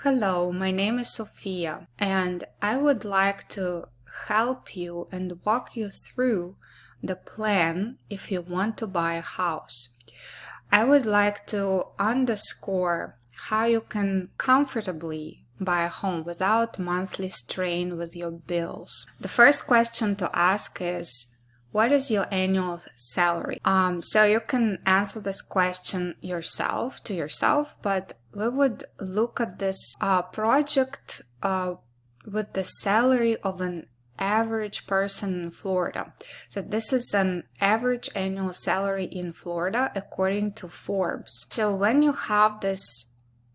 Hello, my name is Sophia, and I would like to help you and walk you through the plan if you want to buy a house. I would like to underscore how you can comfortably buy a home without monthly strain with your bills. The first question to ask is, what is your annual salary? So you can answer this question yourself, but we would look at this project with the salary of an average person in Florida. So this is an average annual salary in Florida according to Forbes. So when you have this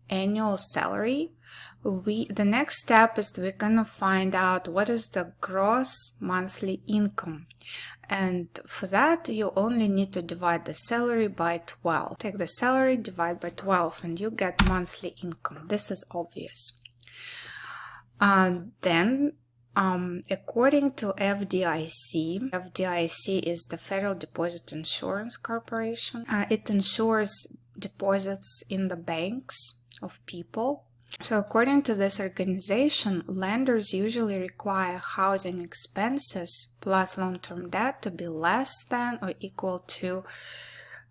annual salary, the next step is we're gonna find out what is the gross monthly income. And for that, you only need to divide the salary by 12. Take the salary, divide by 12, and you get monthly income. This is obvious. Then, according to FDIC is the Federal Deposit Insurance Corporation. It insures deposits in the banks of people. So according to this organization, lenders usually require housing expenses plus long-term debt to be less than or equal to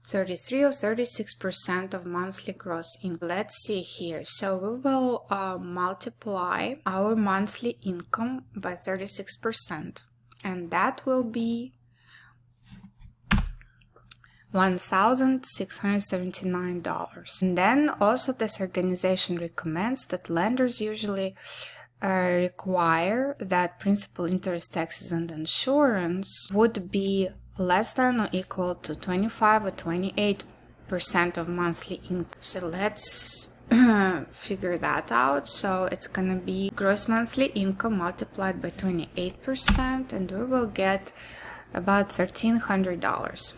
33 or 36% of monthly gross income. Let's see here. So we will multiply our monthly income by 36%, and that will be $1,679. And then also this organization recommends that lenders usually require that principal, interest, taxes, and insurance would be less than or equal to 25 or 28% of monthly income. So let's figure that out. So it's gonna be gross monthly income multiplied by 28%, and we will get about $1,300.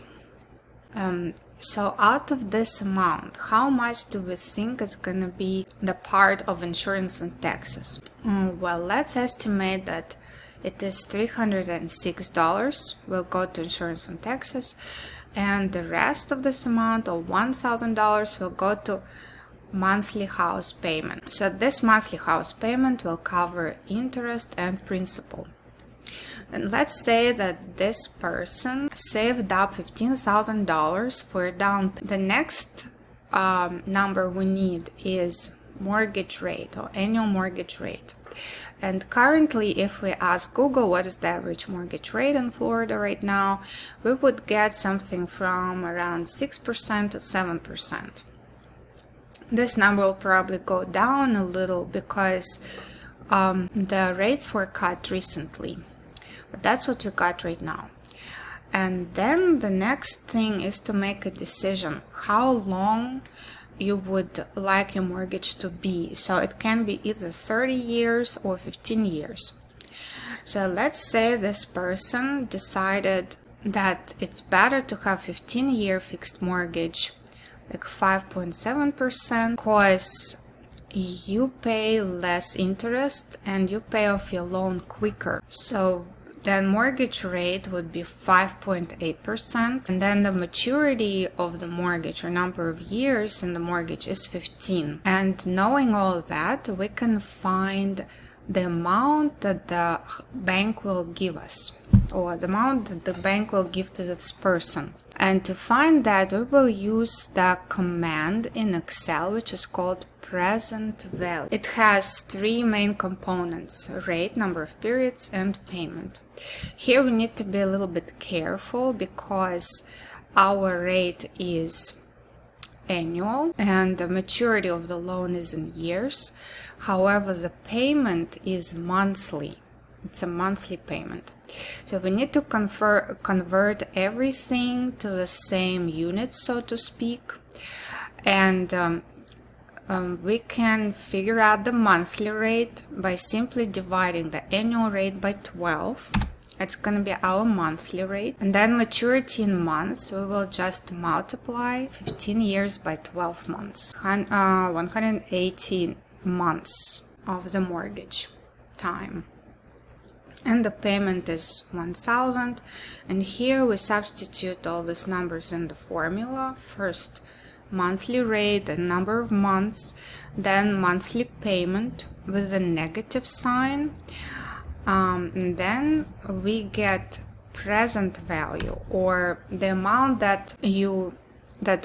So out of this amount, how much do we think is going to be the part of insurance and taxes? Well, let's estimate that it is $306 will go to insurance and taxes, and the rest of this amount of $1,000 will go to monthly house payment. So this monthly house payment will cover interest and principal. And let's say that this person saved up $15,000 for a down payment. The next number we need is mortgage rate or annual mortgage rate. And currently, if we ask Google what is the average mortgage rate in Florida right now, we would get something from around 6% to 7%. This number will probably go down a little because the rates were cut recently. But that's what we got right now. And then the next thing is to make a decision how long you would like your mortgage to be. So it can be either 30 years or 15 years. So let's say this person decided that it's better to have 15-year fixed mortgage, like 5.7%, because you pay less interest and you pay off your loan quicker. So then mortgage rate would be 5.8%, and then the maturity of the mortgage or number of years in the mortgage is 15. And knowing all that, we can find the amount that the bank will give us, or the amount that the bank will give to this person. And to find that, we will use the command in Excel, which is called present value. It has three main components: rate, number of periods, and payment. Here we need to be a little bit careful because our rate is annual and the maturity of the loan is in years. However, the payment is monthly. It's a monthly payment. So we need to convert everything to the same unit, so to speak. And we can figure out the monthly rate by simply dividing the annual rate by 12. It's going to be our monthly rate. And then maturity in months, we will just multiply 15 years by 12 months. 180 months of the mortgage time. And the payment is $1,000. And here we substitute all these numbers in the formula. First, monthly rate, a number of months, then monthly payment with a negative sign, and then we get present value, or the amount that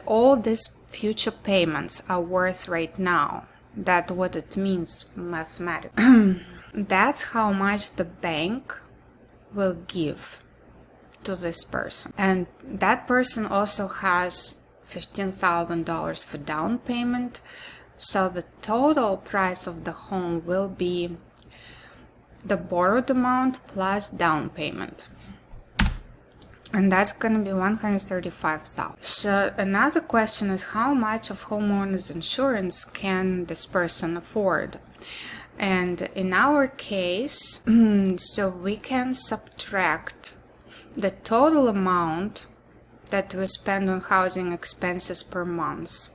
all these future payments are worth right now. That's what it means mathematically. That's how much the bank will give to this person, and that person also has $15,000 for down payment, so the total price of the home will be the borrowed amount plus down payment, and that's going to be $135,000. So another question is, how much of homeowners insurance can this person afford? And in our case, so we can subtract the total amount that we spend on housing expenses per month,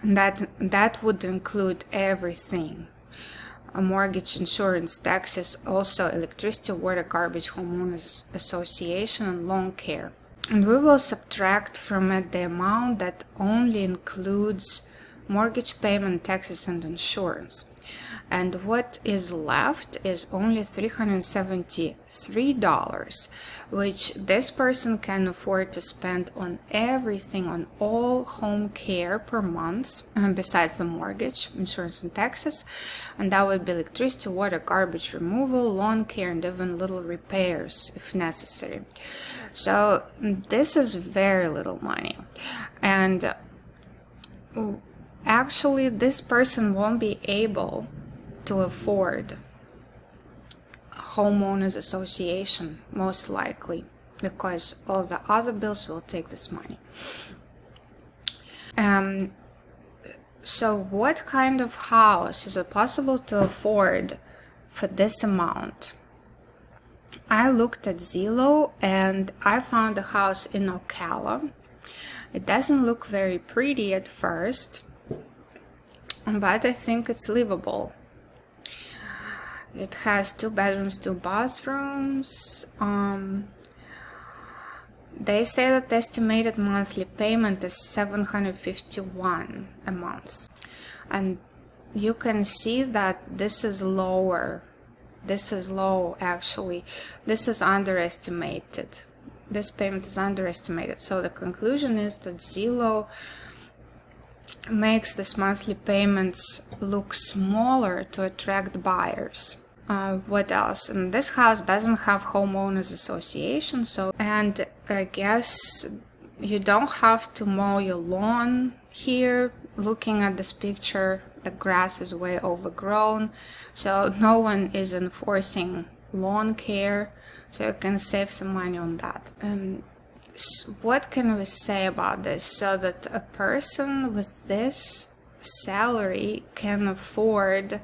and that would include everything: a mortgage, insurance, taxes, also electricity, water, garbage, homeowners association, and lawn care. And we will subtract from it the amount that only includes mortgage payment, taxes, and insurance. And what is left is only $373, which this person can afford to spend on everything, on all home care per month, besides the mortgage, insurance, and taxes. And that would be electricity, water, garbage removal, lawn care, and even little repairs if necessary. So this is very little money. And actually, this person won't be able to afford a homeowners association, most likely, because all the other bills will take this money. So what kind of house is it possible to afford for this amount? I looked at Zillow and I found a house in Ocala. It doesn't look very pretty at first, but I think it's livable. It has 2 bedrooms, 2 bathrooms. They say that the estimated monthly payment is $751 a month. And you can see that this is lower. This is low, actually. This is underestimated. This payment is underestimated. So the conclusion is that Zillow makes this monthly payments look smaller to attract buyers. What else? And this house doesn't have homeowners association, and I guess you don't have to mow your lawn here. Looking at this picture, the grass is way overgrown, so no one is enforcing lawn care, so you can save some money on that. What can we say about this? So that a person with this salary can afford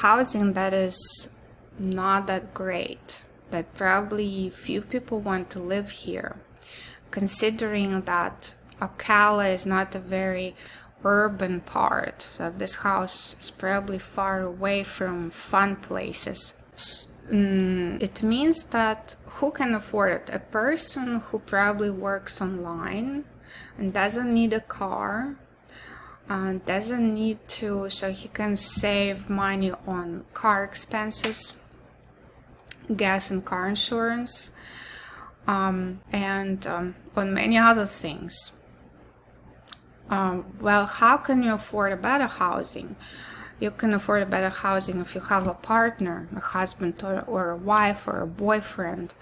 housing that is not that great, that probably few people want to live here, considering that Ocala is not a very urban part, so this house is probably far away from fun places. It means that who can afford it? A person who probably works online and doesn't need a car, doesn't need to, so he can save money on car expenses, gas and car insurance, and on many other things. Well, how can you afford a better housing? You can afford a better housing if you have a partner, a husband or a wife or a boyfriend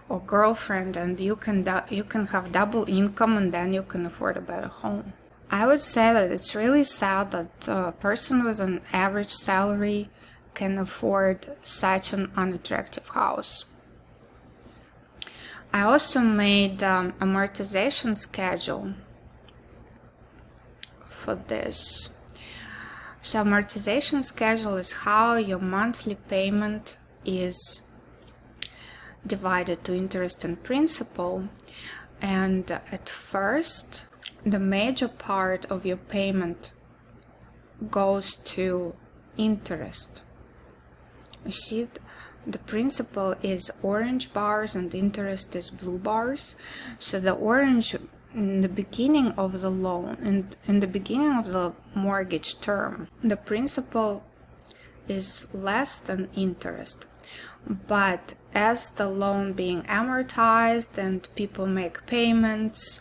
or girlfriend, and you can have double income, and then you can afford a better home. I would say that it's really sad that a person with an average salary can afford such an unattractive house. I also made amortization schedule for this. So amortization schedule is how your monthly payment is divided to interest and principal, and at first the major part of your payment goes to interest. You see, the principal is orange bars and interest is blue bars. So the orange in the beginning of the loan and in the beginning of the mortgage term, the principal is less than interest. But as the loan being amortized and people make payments,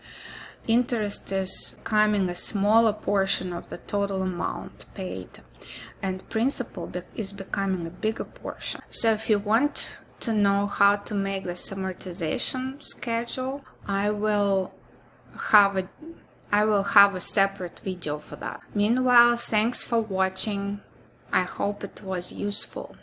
interest is becoming a smaller portion of the total amount paid, and principal is becoming a bigger portion. So if you want to know how to make this amortization schedule, I will have a separate video for that. Meanwhile, thanks for watching. I hope it was useful.